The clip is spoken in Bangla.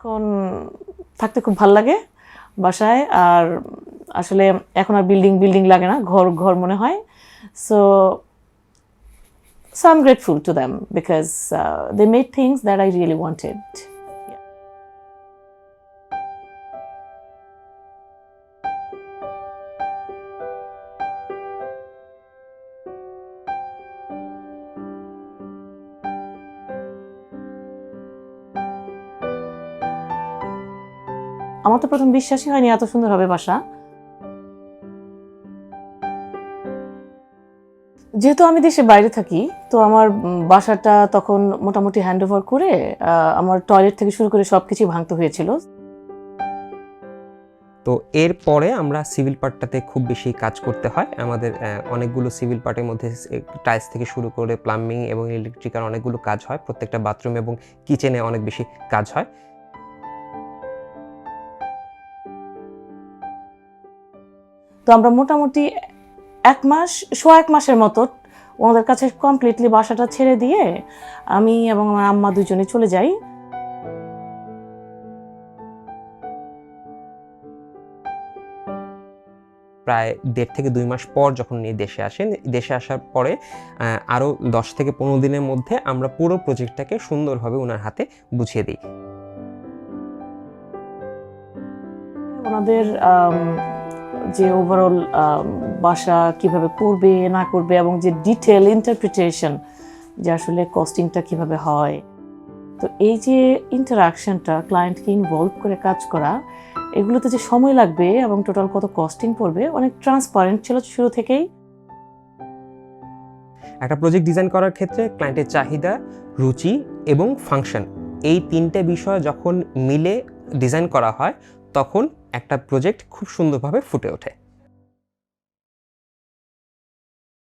এখন থাকতে খুব ভালো লাগে বাসায়, আর আসলে এখন আর বিল্ডিং লাগে না, ঘর মনে হয়। So I'm grateful to them because they made things that I really wanted. আমার তো প্রথম বিশ্বাসই হয়নি এত সুন্দর হবে বাসা। যেহেতু আমি দেশের বাইরে থাকি, তো আমার বাসাটা তখন মোটামুটি হ্যান্ডওভার করে আমার টয়লেট থেকে শুরু করে সবকিছু ভাঙতে হয়েছিল। তো এরপরে আমরা সিভিল পার্টটাতে খুব বেশি কাজ করতে হয়। আমাদের অনেকগুলো সিভিল পার্টের মধ্যে টাইলস থেকে শুরু করে প্লাম্বিং এবং ইলেকট্রিক্যাল অনেকগুলো কাজ হয়। প্রত্যেকটা বাথরুম এবং কিচেনে অনেক বেশি কাজ হয়। তো আমরা মোটামুটি সোয়া এক মাসের মতো ওনাদের কাছে কমপ্লিটলি বাসাটা ছেড়ে দিয়ে আমি এবং আমার আম্মা দুজনে চলে যাই। প্রায় 1.5 থেকে 2 মাস পর যখন উনি দেশে আসেন, দেশে আসার পরে আরও 10 থেকে 15 দিনের মধ্যে আমরা পুরো প্রজেক্টটাকে সুন্দরভাবে ওনার হাতে বুঝিয়ে দিই। ওনাদের যে ওভারঅল বাসা কিভাবে করবে না করবে এবং যে ডিটেল ইন্টারপ্রিটেশন যে আসলে কস্টিংটা কিভাবে হয়, তো এই যে ইন্টারাকশনটা ক্লায়েন্টকে ইনভলভ করে কাজ করা, এগুলোতে যে সময় লাগবে এবং টোটাল কত কস্টিং পড়বে অনেক ট্রান্সপারেন্ট ছিল শুরু থেকেই। একটা প্রজেক্ট ডিজাইন করার ক্ষেত্রে ক্লায়েন্টের চাহিদা, রুচি এবং ফাংশন, এই 3টে বিষয় যখন মিলে ডিজাইন করা হয় তখন একটা প্রজেক্ট খুব সুন্দরভাবে ফুটে ওঠে।